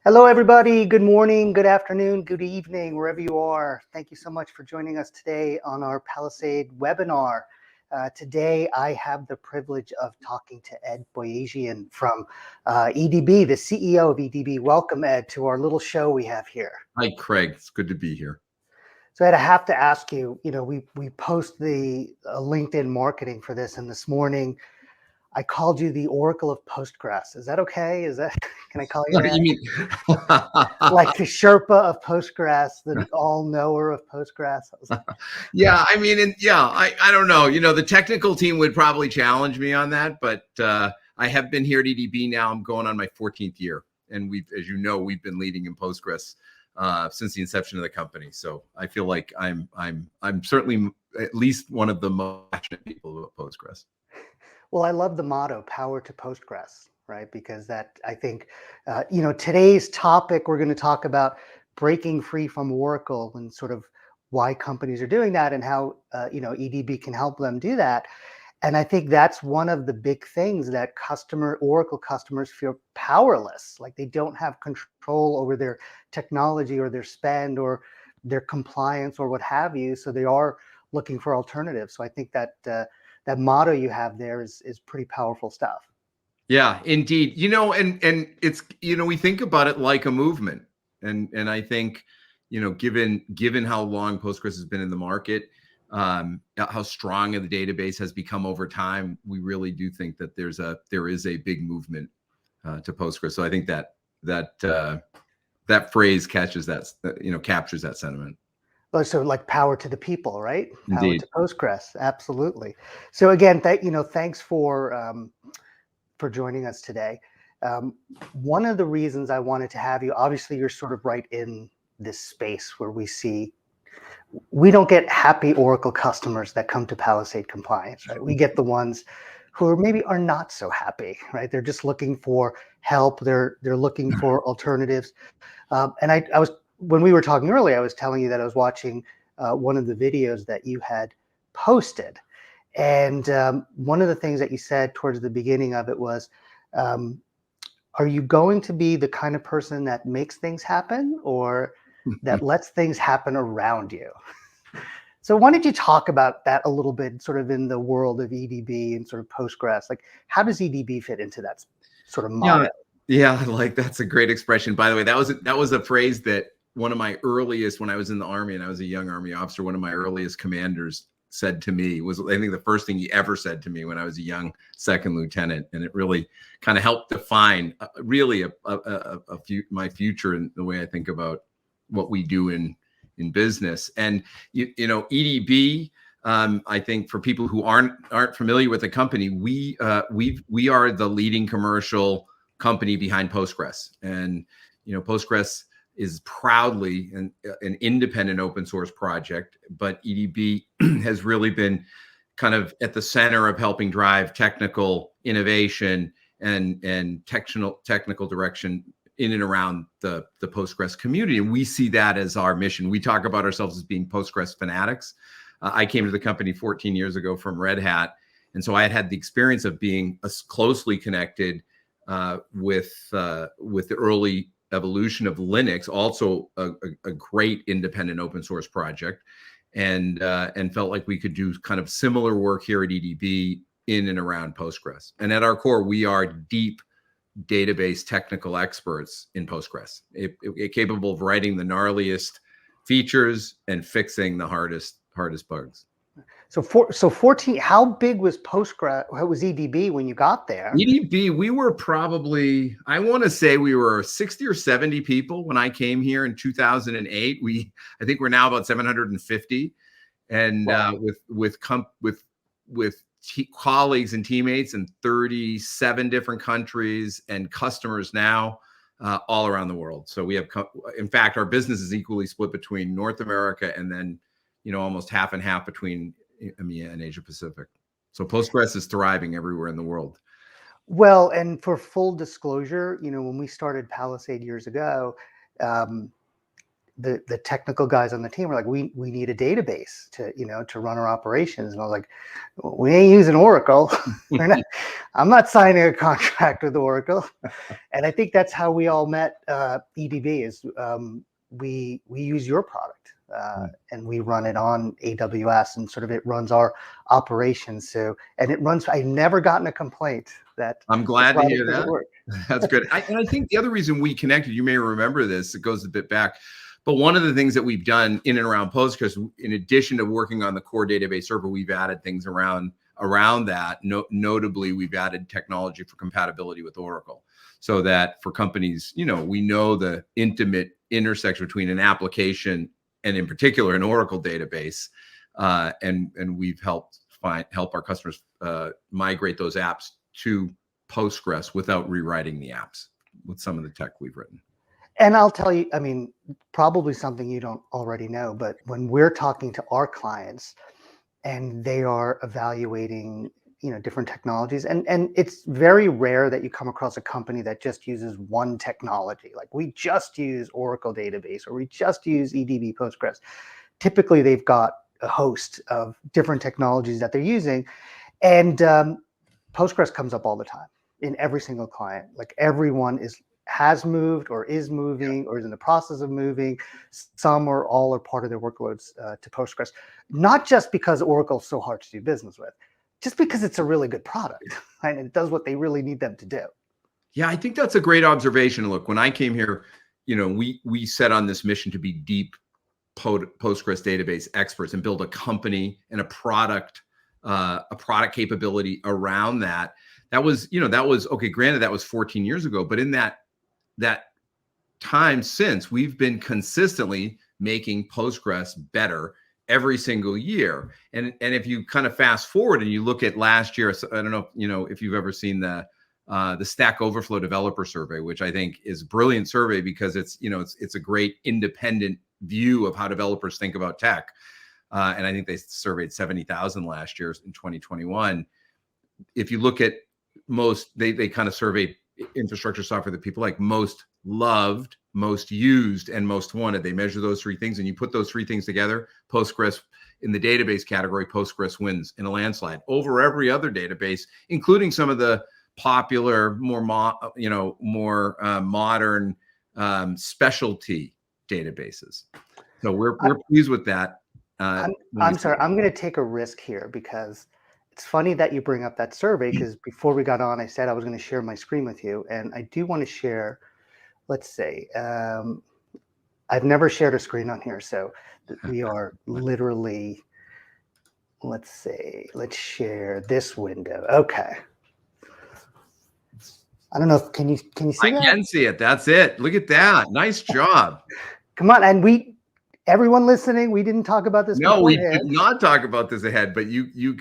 Hello, everybody. Good morning, good afternoon, good evening, wherever you are. Thank you so much for joining us today on our Palisade webinar. Today, I have the privilege of talking to Ed Boyajian from EDB, the CEO of EDB. Welcome, Ed, to our little show we have here. Hi, Craig. It's good to be here. So Ed, I have to ask you, we post the LinkedIn marketing for this, and this morning, I called you the Oracle of Postgres. Is that okay? Can I call you What do that? you mean? Like the Sherpa of Postgres, the all-knower of Postgres. Yeah, I mean, I don't know. The technical team would probably challenge me on that, but I have been here at EDB now. I'm going on my 14th year, and as you know, we've been leading in Postgres since the inception of the company. So I feel like I'm certainly at least one of the most passionate people about Postgres. Well, I love the motto, power to Postgres, right? Because that, I think, today's topic, we're going to talk about breaking free from Oracle and sort of why companies are doing that and how, EDB can help them do that. And I think that's one of the big things that Oracle customers feel powerless, like they don't have control over their technology or their spend or their compliance or what have you. So they are looking for alternatives. So I think that that motto you have there is pretty powerful stuff. Yeah, indeed. And it's, we think about it like a movement. And I think, given how long Postgres has been in the market, how strong the database has become over time, we really do think that there is a big movement to Postgres. So I think that phrase captures that sentiment. So like power to the people, right? Power Indeed. to Postgres, absolutely. So again, thanks for joining us today. One of the reasons I wanted to have you, obviously, you're sort of right in this space where we don't get happy Oracle customers that come to Palisade Compliance, right? We get the ones who are not so happy, right? They're just looking for help. They're looking for alternatives. And I was, when we were talking earlier, I was telling you that I was watching one of the videos that you had posted. And one of the things that you said towards the beginning of it was, are you going to be the kind of person that makes things happen or that lets things happen around you? So why don't you talk about that a little bit, sort of in the world of EDB and sort of Postgres? Like, how does EDB fit into that sort of motto? Yeah, like that's a great expression. By the way, that was a phrase that one of my earliest, when I was in the Army and I was a young Army officer, one of my earliest commanders said to me, was I think the first thing he ever said to me when I was a young second lieutenant, and it really kind of helped define really my future and the way I think about what we do in business. And EDB. I think for people who aren't familiar with the company, we are the leading commercial company behind Postgres, and Postgres is proudly an independent open source project, but EDB has really been kind of at the center of helping drive technical innovation and technical direction in and around the Postgres community. And we see that as our mission. We talk about ourselves as being Postgres fanatics. I came to the company 14 years ago from Red Hat, and so I had the experience of being closely connected with the early evolution of Linux, also a great independent open source project, and felt like we could do kind of similar work here at EDB in and around Postgres. And at our core, we are deep database technical experts in Postgres, capable of writing the gnarliest features and fixing the hardest bugs. So 14, how big was Postgres, how was EDB when you got there? EDB, we were probably, I want to say we were 60 or 70 people when I came here in 2008. I think we're now about 750. And wow. with colleagues and teammates in 37 different countries and customers now all around the world. So we have, in fact, our business is equally split between North America and then, almost half and half between EMEA and Asia Pacific. So Postgres is thriving everywhere in the world. Well, and for full disclosure, when we started Palisade years ago, the technical guys on the team were like, we need a database to run our operations. And I was like, we ain't using Oracle. I'm not signing a contract with Oracle. And I think that's how we all met EDB is we use your product and we run it on AWS, and sort of it runs our operations. So, and it runs, I've never gotten a complaint that I'm glad to hear that. Work. That's good. And I think the other reason we connected, you may remember this, it goes a bit back, but one of the things that we've done in and around Postgres, in addition to working on the core database server, we've added things around that. Notably, we've added technology for compatibility with Oracle, so that for companies, we know the intimate intersection between an application and in particular an Oracle database, and we've helped our customers migrate those apps to Postgres without rewriting the apps with some of the tech we've written. And I'll tell you, I mean, probably something you don't already know, but when we're talking to our clients and they are evaluating, different technologies, and it's very rare that you come across a company that just uses one technology. Like, we just use Oracle database, or we just use EDB Postgres. Typically, they've got a host of different technologies that they're using. And Postgres comes up all the time in every single client. Like, everyone has moved or is moving or is in the process of moving. Some or all are part of their workloads to Postgres, not just because Oracle's so hard to do business with, just because it's a really good product, and it does what they really need them to do. Yeah, I think that's a great observation. Look, when I came here, we set on this mission to be deep Postgres database experts and build a company and a product capability around that. That was okay. Granted, that was 14 years ago, but in that time since, we've been consistently making Postgres better every single year. And if you kind of fast forward and you look at last year, I don't know if you've ever seen the Stack Overflow developer survey, which I think is a brilliant survey because it's a great independent view of how developers think about tech. And I think they surveyed 70,000 last year in 2021. If you look at they kind of surveyed infrastructure software that people like: most loved, most used, and most wanted. They measure those three things, and you put those three things together. Postgres, in the database category, Postgres wins in a landslide over every other database, including some of the popular, more modern specialty databases. So we're pleased with that. I'm sorry, I'm going to take a risk here, because it's funny that you bring up that survey, because before we got on, I said I was going to share my screen with you, and I do want to share. Let's say I've never shared a screen on here, so we are literally. Let's share this window. Okay. I don't know if can you see that? I can see it. That's it. Look at that. Nice job. Come on, and everyone listening, we didn't talk about this. No, we did not talk about this ahead, but you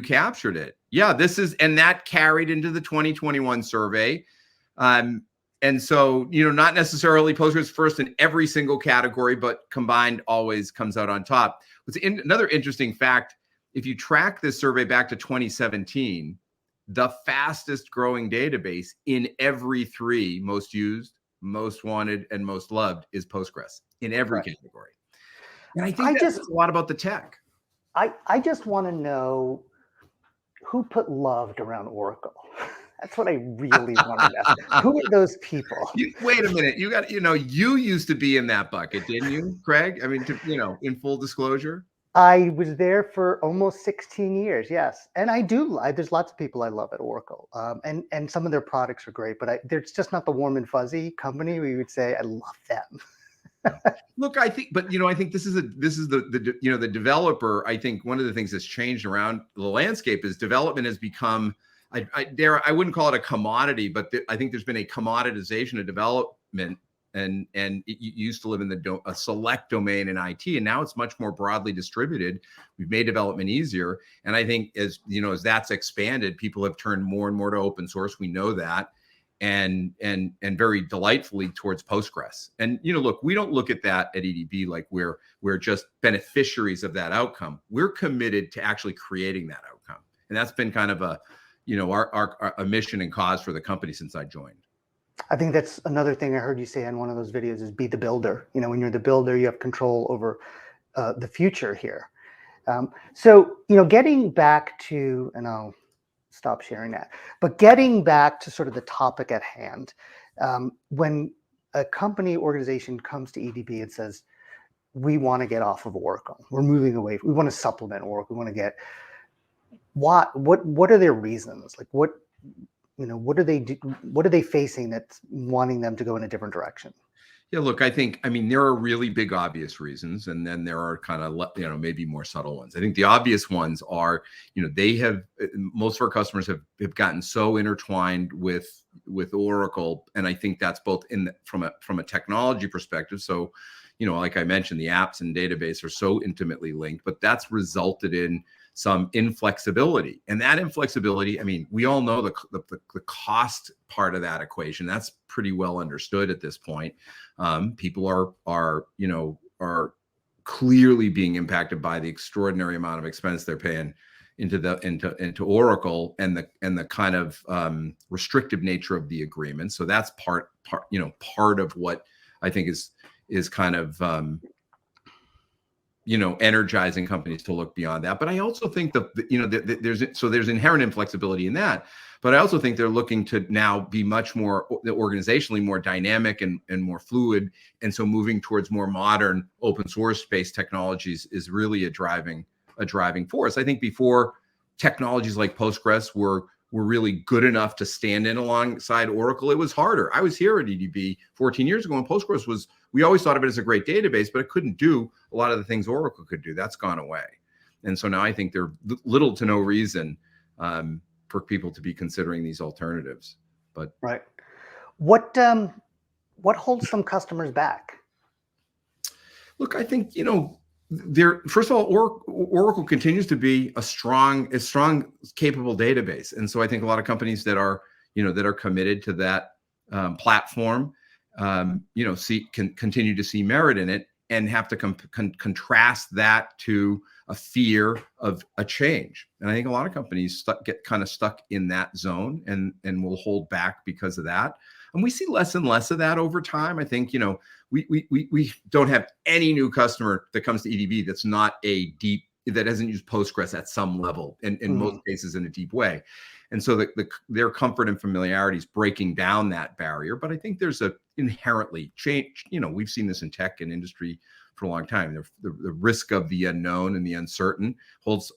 captured it. Yeah, and that carried into the 2021 survey. And so, not necessarily Postgres first in every single category, but combined always comes out on top. Another interesting fact, if you track this survey back to 2017, the fastest growing database in every three: most used, most wanted, and most loved, is Postgres in every category. And I think that's a lot about the tech. I just want to know who put loved around Oracle. That's what I really want to know. Who are those people? Wait a minute. You used to be in that bucket, didn't you, Craig? I mean, in full disclosure. I was there for almost 16 years. Yes. And there's lots of people I love at Oracle. And some of their products are great, but there's just not the warm and fuzzy company where you would say, I love them. Look, I think this is the developer. I think one of the things that's changed around the landscape is development has become, I wouldn't call it a commodity, but I think there's been a commoditization of development, and it used to live in a select domain in IT, and now it's much more broadly distributed. We've made development easier, and I think as that's expanded, people have turned more and more to open source. We know that. And very delightfully towards Postgres. And look, we don't look at that at EDB like we're just beneficiaries of that outcome. We're committed to actually creating that outcome, and that's been kind of a mission and cause for the company since I joined. I think that's another thing I heard you say in one of those videos is be the builder. When you're the builder, you have control over the future here. So, getting back to, and I'll stop sharing that, but getting back to sort of the topic at hand, when a company organization comes to EDB and says, we want to get off of Oracle, we're moving away, we want to supplement Oracle, we want to get, what are their reasons? Like what are they facing that's wanting them to go in a different direction? Yeah, look, I mean, there are really big obvious reasons, and then there are kind of, maybe more subtle ones. I think the obvious ones are, most of our customers have gotten so intertwined with Oracle, and I think that's both from a technology perspective. So, like I mentioned, the apps and database are so intimately linked, but that's resulted in some inflexibility. And that inflexibility, I mean, we all know the cost part of that equation. That's pretty well understood at this point. People are clearly being impacted by the extraordinary amount of expense they're paying into Oracle and the kind of restrictive nature of the agreement. So that's part of what I think is kind of energizing companies to look beyond that. But I also think there's inherent inflexibility in that. But I also think they're looking to now be much more organizationally more dynamic and more fluid. And so moving towards more modern open source based technologies is really a driving force. I think before, technologies like Postgres were really good enough to stand in alongside Oracle. It was harder. I was here at EDB 14 years ago, and Postgres we always thought of it as a great database, but it couldn't do a lot of the things Oracle could do. That's gone away. And so now I think there's little to no reason for people to be considering these alternatives. But right, what holds some customers back? Look, I think first of all, Oracle continues to be a strong, capable database, and so I think a lot of companies that are committed to that platform, can continue to see merit in it, and have to contrast that to a fear of a change. And I think a lot of companies get kind of stuck in that zone and will hold back because of that. And we see less and less of that over time. I think, we don't have any new customer that comes to EDB that's not that hasn't used Postgres at some level, and in most cases in a deep way. And so their comfort and familiarity is breaking down that barrier. But I think there's a inherently change. We've seen this in tech and industry for a long time. The risk of the unknown and the uncertain holds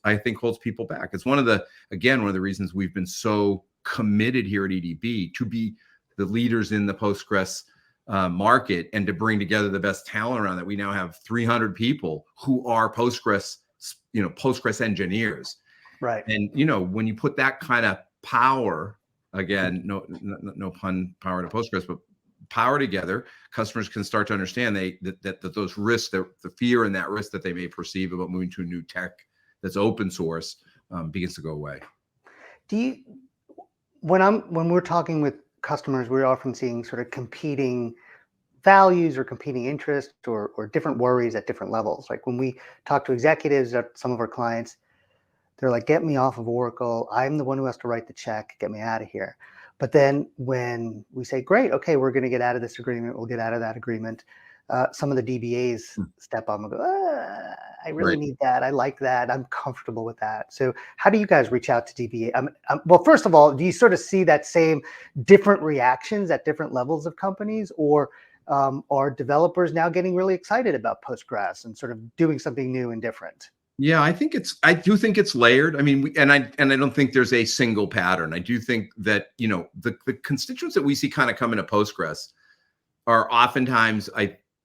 people back. It's one of the reasons we've been so committed here at EDB to be the leaders in the Postgres market, and to bring together the best talent around that. We now have 300 people who are Postgres engineers. Right. And, when you put that kind of power, again, no pun, power to Postgres, but power together, customers can start to understand that those risks, the fear and that risk that they may perceive about moving to a new tech that's open source begins to go away. When we're talking with customers, we're often seeing sort of competing values or competing interests or different worries at different levels. Like when we talk to executives at some of our clients, they're like, get me off of Oracle. I'm the one who has to write the check. Get me out of here. But then when we say, great, okay, we're going to get out of this agreement, we'll get out of that agreement. Some of the DBAs step up and go, I really need that. I like that. I'm comfortable with that. So how do you guys reach out to DBA? Well, first of all, do you sort of see that same different reactions at different levels of companies, or are developers now getting really excited about Postgres and sort of doing something new and different? Yeah, I do think it's layered. I mean, I don't think there's a single pattern. I do think that, the constituents that we see kind of come into Postgres are oftentimes,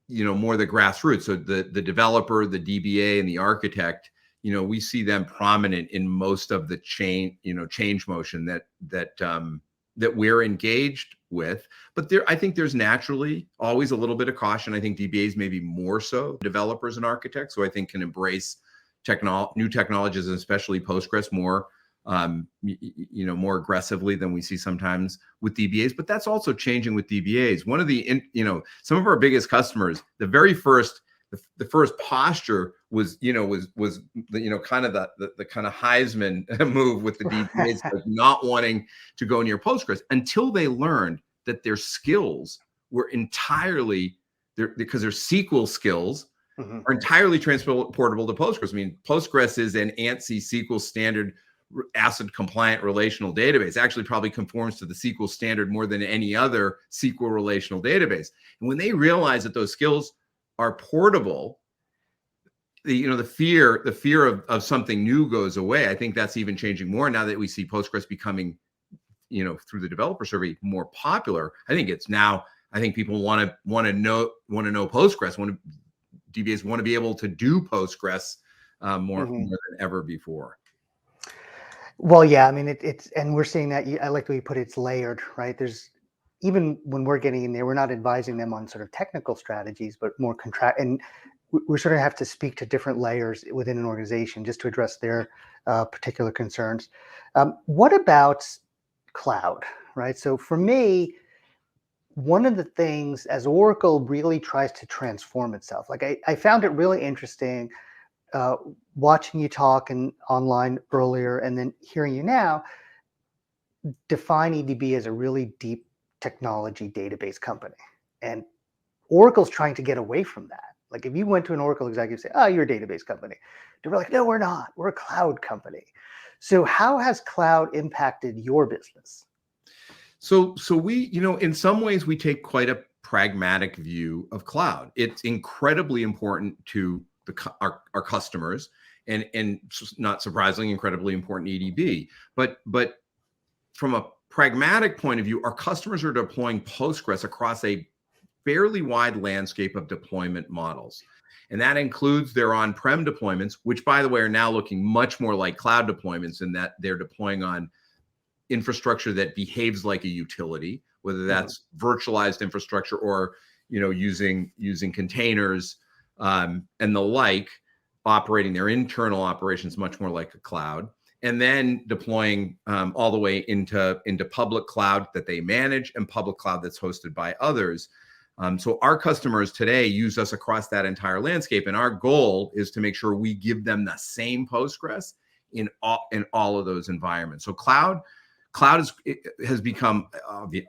more the grassroots. So the developer, the DBA, and the architect, we see them prominent in most of the change motion that we're engaged with. But I think there's naturally always a little bit of caution. I think DBAs maybe more so developers and architects, who I think can embrace new technologies, and especially Postgres more aggressively than we see sometimes with DBAs. But that's also changing with DBAs. One of the some of our biggest customers, the first posture was kind of the kind of Heisman move with the DBAs, like not wanting to go near Postgres, until they learned that their skills were entirely because their SQL skills are entirely transportable to Postgres. I mean, Postgres is an ANSI SQL standard ACID compliant relational database. Actually probably conforms to the SQL standard more than any other SQL relational database. And when they realize that those skills are portable, the fear of something new goes away. I think that's even changing more now that we see Postgres becoming, through the developer survey, more popular. I think people want to know Postgres. DBAs want to be able to do Postgres more than ever before. Well, yeah, I mean, and we're seeing that. I like the way you put it, it's layered, right? There's, even when we're getting in there, we're not advising them on sort of technical strategies, but more and we sort of have to speak to different layers within an organization just to address their particular concerns. What about cloud, right? So for me, one of the things as Oracle really tries to transform itself, like I found it really interesting watching you talk and online earlier and then hearing you now define EDB as a really deep technology database company. And Oracle's trying to get away from that. Like if you went to an Oracle executive and say, oh, you're a database company. They were like, no, we're not. We're a cloud company. So how has cloud impacted your business? So we, in some ways we take quite a pragmatic view of cloud. It's incredibly important to our customers, and not surprisingly, incredibly important EDB. But from a pragmatic point of view, our customers are deploying Postgres across a fairly wide landscape of deployment models. And that includes their on-prem deployments, which, by the way, are now looking much more like cloud deployments in that they're deploying on infrastructure that behaves like a utility, whether that's virtualized infrastructure or using containers and the like, operating their internal operations much more like a cloud, and then deploying all the way into public cloud that they manage and public cloud that's hosted by others. So our customers today use us across that entire landscape, and our goal is to make sure we give them the same Postgres in all of those environments. So cloud has become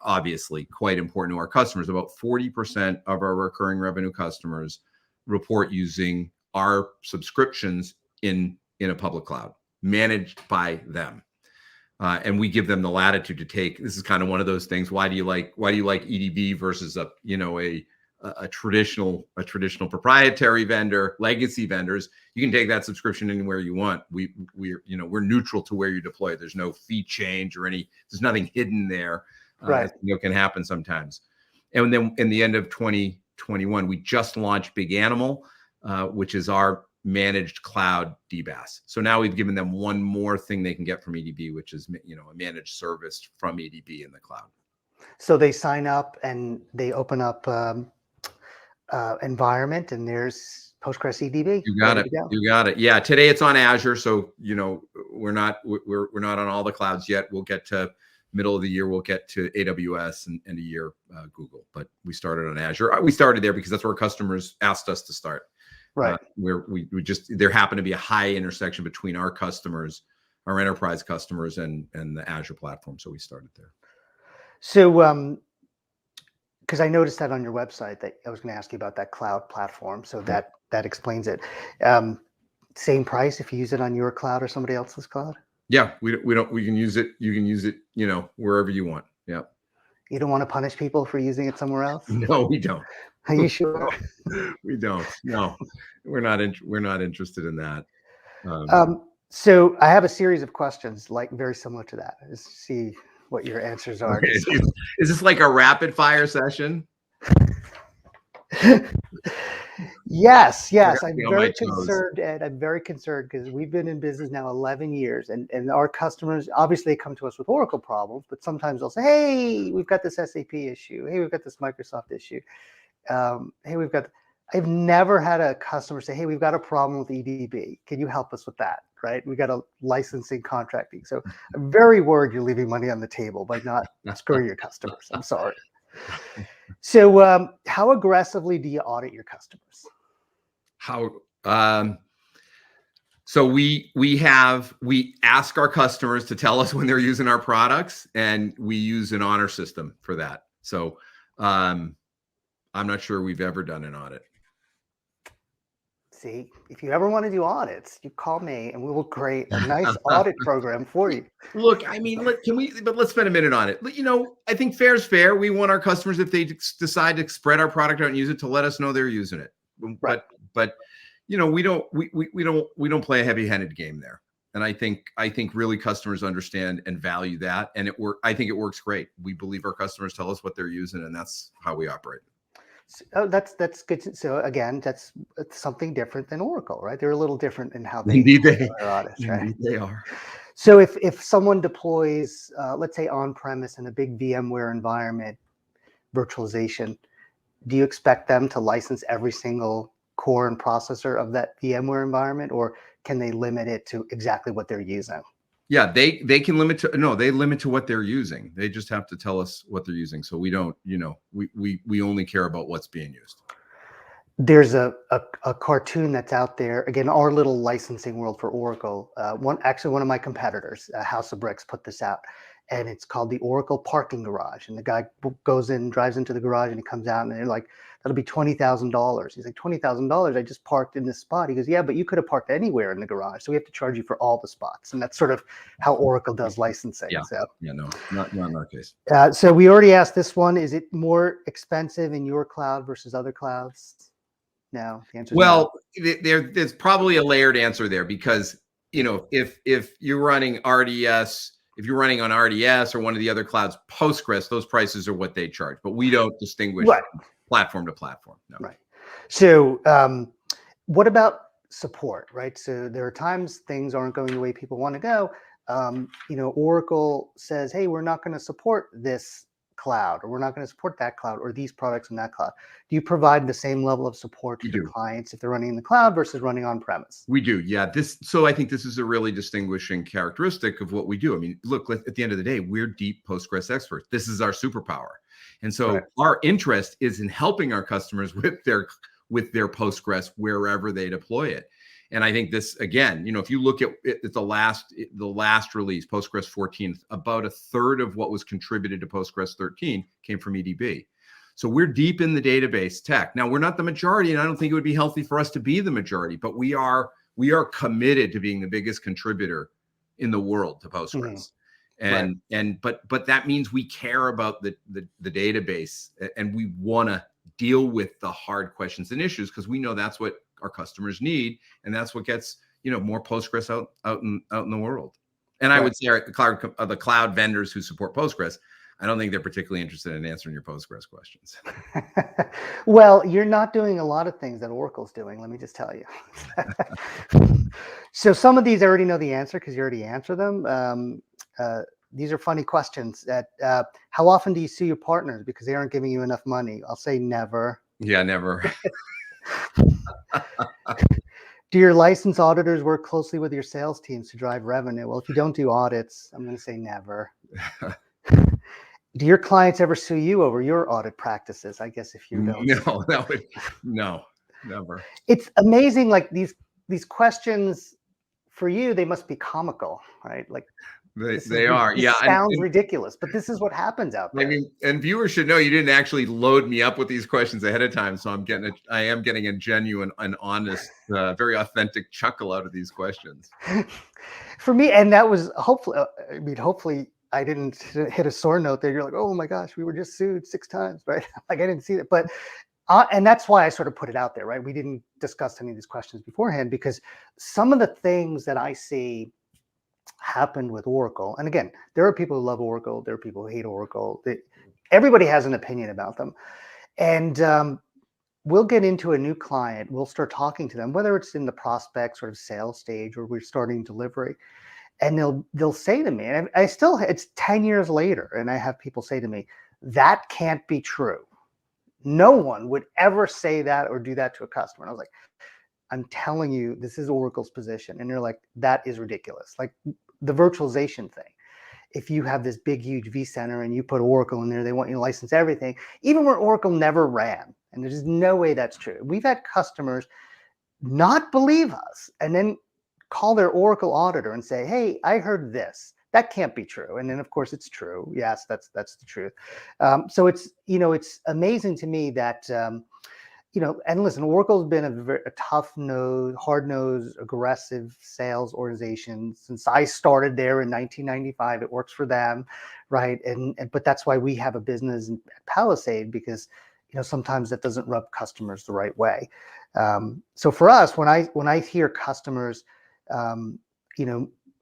obviously quite important to our customers. About 40% of our recurring revenue customers report using our subscriptions in a public cloud managed by them. And we give them the latitude to take. This is kind of one of those things. Why do you like EDB versus a traditional proprietary vendor, legacy vendors? You can take that subscription anywhere you want. We're neutral to where you deploy. There's no fee change or there's nothing hidden there. Right. Can happen sometimes. And then in the end of 2021, we just launched Big Animal, which is our managed cloud DBaaS. So now we've given them one more thing they can get from EDB, which is a managed service from EDB in the cloud. So they sign up and they open up environment, and there's Postgres EDB. You got it. You got it. Yeah. Today it's on Azure, so we're not on all the clouds yet. We'll get to middle of the year. We'll get to AWS and a year Google. But we started on Azure. We started there because that's where customers asked us to start. Right. Where there happened to be a high intersection between our customers, our enterprise customers, and the Azure platform. So we started there. So, because I noticed that on your website that I was going to ask you about that cloud platform. So that explains it. Same price if you use it on your cloud or somebody else's cloud? Yeah, we can use it. You can use it, wherever you want. Yeah. You don't want to punish people for using it somewhere else? No, we don't. Are you sure? We don't. No, we're not interested in that. So I have a series of questions, like very similar to that. Let's see what your answers are. Okay. Is this like a rapid fire session? Yes. I'm very concerned, Ed. I'm very concerned because we've been in business now 11 years, and our customers obviously come to us with Oracle problems, but sometimes they'll say, hey, we've got this SAP issue. Hey, we've got this Microsoft issue. I've never had a customer say, hey, we've got a problem with EDB. Can you help us with that? Right? We got a licensing contracting. So I'm very worried you're leaving money on the table by not screwing your customers. I'm sorry. So how aggressively do you audit your customers? So we ask our customers to tell us when they're using our products, and we use an honor system for that. So I'm not sure we've ever done an audit. See, if you ever want to do audits, you call me and we will create a nice audit program for you. Look, I mean, let's spend a minute on it. You know, I think fair is fair. We want our customers, if they decide to spread our product out and use it, to let us know they're using it. Right. But you know, we don't play a heavy-handed game there. And I think really customers understand and value that. And I think it works great. We believe our customers tell us what they're using, and that's how we operate. Oh, that's good. So again, that's something different than Oracle, right? They're a little different in how they Indeed handle their audits, right? Indeed they are. So if someone deploys, let's say on-premise in a big VMware environment, virtualization, do you expect them to license every single core and processor of that VMware environment, or can they limit it to exactly what they're using? Yeah, they can limit to, no, they limit to what they're using. They just have to tell us what they're using. So we don't, you know, we only care about what's being used. There's a cartoon that's out there, again, our little licensing world for Oracle. One of my competitors, House of Bricks, put this out, and it's called the Oracle parking garage. And the guy goes in, drives into the garage, and he comes out, and they're like, that'll be $20,000. He's like, $20,000? I just parked in this spot. He goes, yeah, but you could have parked anywhere in the garage, so we have to charge you for all the spots. And that's sort of how Oracle does licensing. Yeah. So. Yeah, no, not in our case. So we already asked this one. Is it more expensive in your cloud versus other clouds? No, the answer is well, no. There's probably a layered answer there, because, you know, if you're running RDS, if you're running on RDS or one of the other clouds, Postgres, those prices are what they charge, but we don't distinguish platform to platform. No. Right. So what about support, right? So there are times things aren't going the way people want to go. You know, Oracle says, hey, we're not going to support this cloud, or we're not going to support that cloud, or these products in that cloud. Do you provide the same level of support to your clients if they're running in the cloud versus running on premise? We do. Yeah. So I think this is a really distinguishing characteristic of what we do. I mean, look, at the end of the day, we're deep Postgres experts. This is our superpower. And so our interest is in helping our customers with their Postgres wherever they deploy it. And I think this, again, you know, if you look at the last release, Postgres 14, about a third of what was contributed to Postgres 13 came from EDB. So we're deep in the database tech. Now, we're not the majority, and I don't think it would be healthy for us to be the majority, but we are committed to being the biggest contributor in the world to Postgres. But that means we care about the database, and we want to deal with the hard questions and issues, because we know that's what our customers need, and that's what gets, you know, more Postgres out in the world. And I would say the cloud vendors who support Postgres, I don't think they're particularly interested in answering your Postgres questions. Well, you're not doing a lot of things that Oracle's doing, let me just tell you. So some of these I already know the answer because you already answered them. These are funny questions. How often do you sue your partners because they aren't giving you enough money? I'll say never. Yeah, never. Do your license auditors work closely with your sales teams to drive revenue? Well, if you don't do audits, I'm going to say never. Do your clients ever sue you over your audit practices? I guess if you don't. No, never. It's amazing. Like these questions for you, they must be comical, right? Like they are. Yeah. Sounds ridiculous, but this is what happens out there. I mean, and viewers should know you didn't actually load me up with these questions ahead of time. So I am getting a genuine and honest, very authentic chuckle out of these questions. For me, and that was hopefully I didn't hit a sore note there. You're like, oh my gosh, we were just sued 6 times, right? Like I didn't see that, but and that's why I sort of put it out there, right? We didn't discuss any of these questions beforehand, because some of the things that I see happened with Oracle, and again, there are people who love Oracle, there are people who hate Oracle. Everybody has an opinion about them, and we'll get into a new client, we'll start talking to them, whether it's in the prospect sort of sales stage or we're starting delivery. And they'll say to me, and it's 10 years later, and I have people say to me, that can't be true. No one would ever say that or do that to a customer. And I was like, I'm telling you, this is Oracle's position. And they're like, that is ridiculous. Like the virtualization thing. If you have this big, huge vCenter and you put Oracle in there, they want you to license everything, even where Oracle never ran. And there's no way that's true. We've had customers not believe us and then call their Oracle auditor and say, hey, I heard this. That can't be true. And then of course it's true. Yes, that's the truth. So it's, it's amazing to me that, and listen, Oracle's been a tough-nosed, hard-nosed, aggressive sales organization since I started there in 1995. It works for them, right? But that's why we have a business in Palisade, because sometimes that doesn't rub customers the right way. So for us, when I hear customers,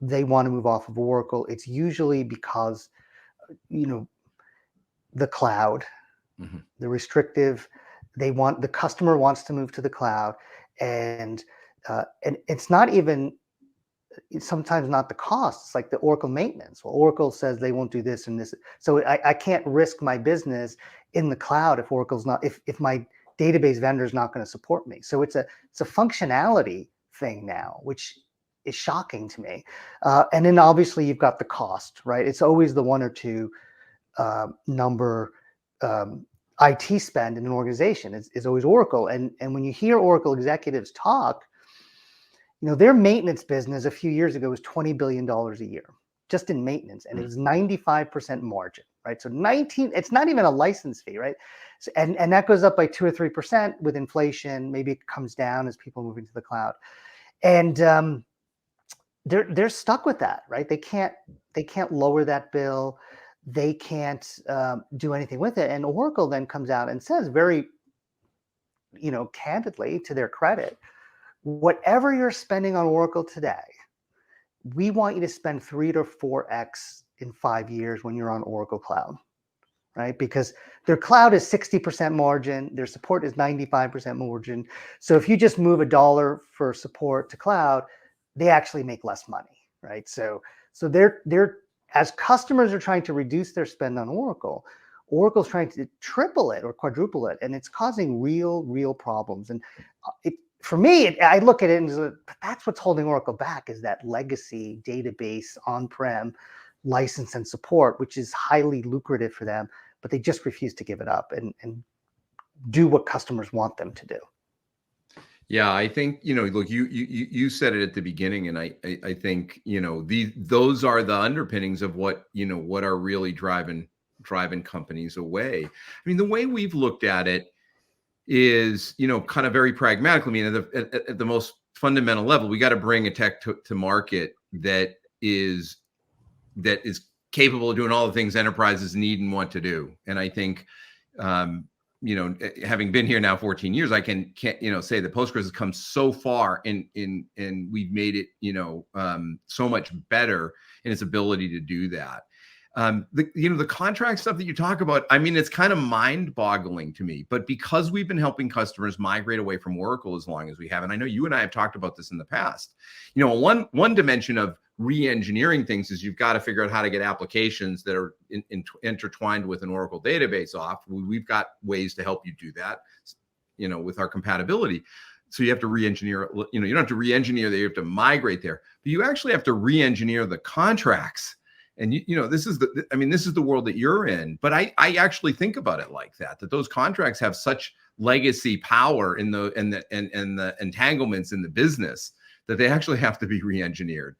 they want to move off of Oracle, it's usually because the cloud, the restrictive. The customer wants to move to the cloud, and it's not even, sometimes not the cost. It's like the Oracle maintenance. Well, Oracle says they won't do this and this, so I can't risk my business in the cloud if Oracle's not, if my database vendor is not going to support me. So it's a functionality thing now, which is shocking to me. And then obviously you've got the cost, right? It's always the one or two number. IT spend in an organization is always Oracle. And when you hear Oracle executives talk, their maintenance business a few years ago was $20 billion a year, just in maintenance. And it was 95% margin, right? So it's not even a license fee, right? So, and that goes up by 2 or 3% with inflation. Maybe it comes down as people move into the cloud. And they're stuck with that, right? They can't lower that bill. They can't do anything with it. And Oracle then comes out and says very, candidly, to their credit, whatever you're spending on Oracle today, we want you to spend 3 to 4x in 5 years when you're on Oracle Cloud, right? Because their cloud is 60% margin, their support is 95% margin. So if you just move $1 for support to cloud, they actually make less money, right? So they're as customers are trying to reduce their spend on Oracle, Oracle's trying to triple it or quadruple it, and it's causing real problems. And for me, I look at it and that's what's holding Oracle back, is that legacy database on-prem license and support, which is highly lucrative for them, but they just refuse to give it up and do what customers want them to do. Yeah, I think, look, you said it at the beginning, and I think, those are the underpinnings of what are really driving companies away. I mean, the way we've looked at it is, kind of very pragmatically. I mean, at the most fundamental level, we got to bring a tech to market that is capable of doing all the things enterprises need and want to do. And I think, having been here now 14 years, I can't say that Postgres has come so far and we've made it, so much better in its ability to do that. The contract stuff that you talk about, I mean, it's kind of mind-boggling to me, but because we've been helping customers migrate away from Oracle as long as we have, and I know you and I have talked about this in the past, one dimension of re-engineering things is you've got to figure out how to get applications that are intertwined with an Oracle database off. We've got ways to help you do that, with our compatibility. So you have to re-engineer, you don't have to re-engineer there, you have to migrate there, but you actually have to re-engineer the contracts. And this is the world that you're in. But I actually think about it like that those contracts have such legacy power in the entanglements in the business that they actually have to be re-engineered.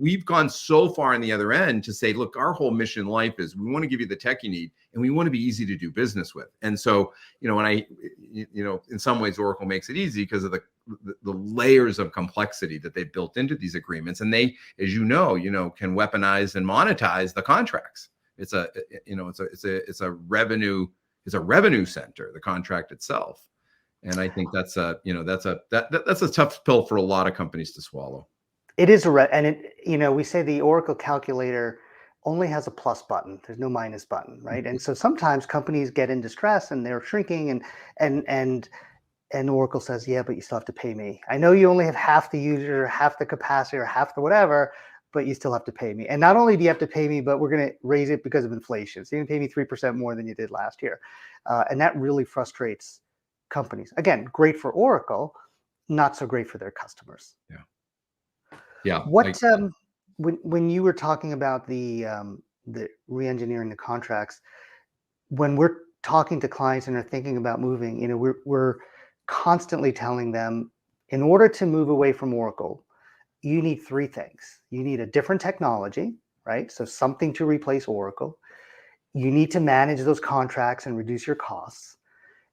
We've gone so far on the other end to say, look, our whole mission in life is we want to give you the tech you need, and we want to be easy to do business with. And so, in some ways, Oracle makes it easy because of the layers of complexity that they've built into these agreements, and they, as can weaponize and monetize the contracts. It's a revenue center, the contract itself, and I think that's a tough pill for a lot of companies to swallow. It is we say the Oracle calculator only has a plus button. There's no minus button, right? And so sometimes companies get in distress and they're shrinking, and Oracle says, yeah, but you still have to pay me. I know you only have half the user, half the capacity, or half the whatever, but you still have to pay me. And not only do you have to pay me, but we're going to raise it because of inflation. So you're going to pay me 3% more than you did last year. And that really frustrates companies. Again, great for Oracle, not so great for their customers. Yeah. Yeah. What when you were talking about the re-engineering the contracts, when we're talking to clients and are thinking about moving, we're constantly telling them, in order to move away from Oracle, you need three things. You need a different technology, right? So something to replace Oracle. You need to manage those contracts and reduce your costs.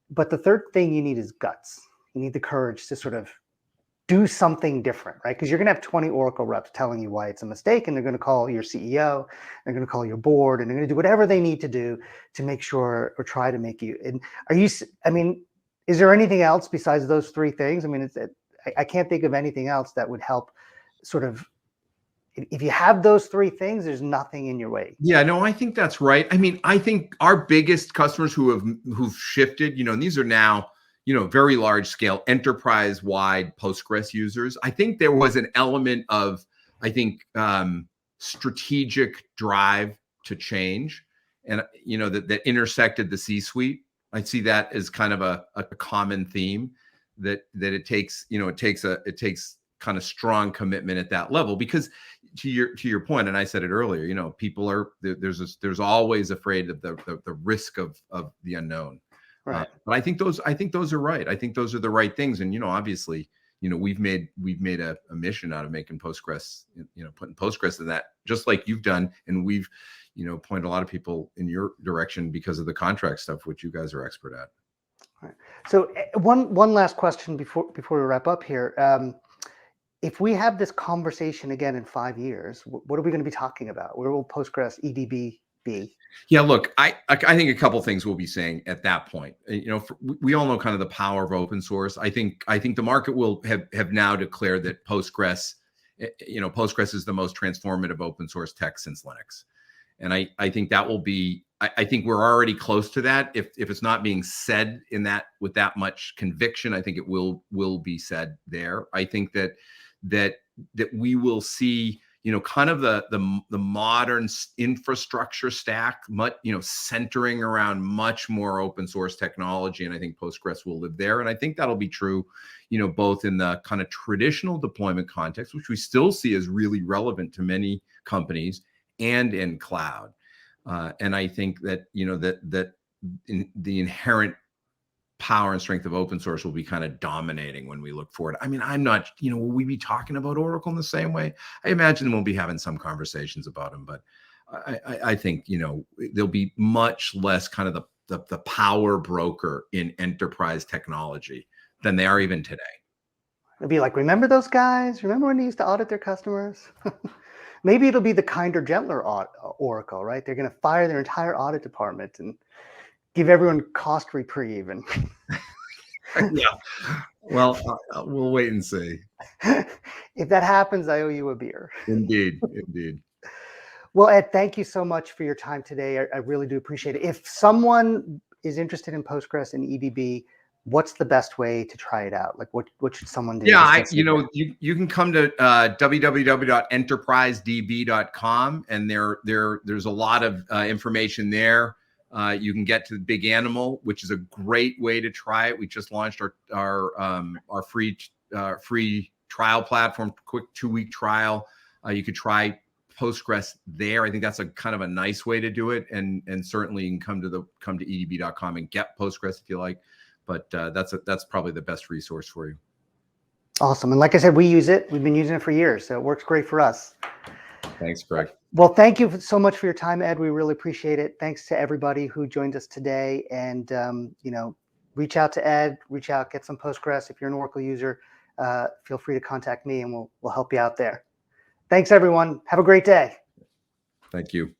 But the third thing you need is guts. You need the courage to sort of do something different, right? Because you're going to have 20 Oracle reps telling you why it's a mistake, and they're going to call your CEO, they're going to call your board, and they're going to do whatever they need to do to make sure or try to make you. And is there anything else besides those three things? I mean, I can't think of anything else that would help sort of, if you have those three things, there's nothing in your way. Yeah, no, I think that's right. I mean, I think our biggest customers who've shifted, and these are now, very large scale enterprise wide Postgres users. I think there was an element of, strategic drive to change, and that intersected the C-suite. I see that as kind of a common theme that it takes, it takes kind of strong commitment at that level, because to your point, and I said it earlier, people are there's always afraid of the risk of the unknown. Right. But I think those are right. I think those are the right things. And obviously, we've made a mission out of making Postgres, putting Postgres in that, just like you've done, and we've pointed a lot of people in your direction because of the contract stuff, which you guys are expert at. All right. So one last question before we wrap up here. If we have this conversation again in 5 years, what are we going to be talking about? Where will Postgres EDB be? Yeah, look, I think a couple of things we'll be saying at that point. We all know kind of the power of open source. I think the market will have now declared that Postgres, Postgres is the most transformative open source tech since Linux, and I think that will be. I think we're already close to that. If it's not being said in that with that much conviction, I think it will be said there. I think that we will see, kind of the modern infrastructure stack, centering around much more open source technology. And I think Postgres will live there. And I think that'll be true, both in the kind of traditional deployment context, which we still see as really relevant to many companies, and in cloud. And I think that, that the inherent power and strength of open source will be kind of dominating when we look forward. I mean, I'm not, will we be talking about Oracle in the same way? I imagine we'll be having some conversations about them, but I think, there'll be much less kind of the power broker in enterprise technology than they are even today. It'll be like, remember those guys? Remember when they used to audit their customers? Maybe it'll be the kinder, gentler Oracle, right? They're going to fire their entire audit department and give everyone cost reprieve. And yeah, well, we'll wait and see. If that happens, I owe you a beer. Indeed. Well, Ed, thank you so much for your time today. I really do appreciate it. If someone is interested in Postgres and EDB, what's the best way to try it out? Like, what should someone do? Yeah, you can come to www.enterprisedb.com, and there's a lot of information there. You can get to the Big Animal, which is a great way to try it. We just launched our free trial platform, quick 2-week trial. You could try Postgres there. I think that's a kind of a nice way to do it, and certainly you can come to edb.com and get Postgres if you like. But that's probably the best resource for you. Awesome. And like I said, we use it. We've been using it for years, so it works great for us. Thanks, Greg. Well, thank you so much for your time, Ed. We really appreciate it. Thanks to everybody who joined us today. And, reach out to Ed, get some Postgres. If you're an Oracle user, feel free to contact me and we'll help you out there. Thanks, everyone. Have a great day. Thank you.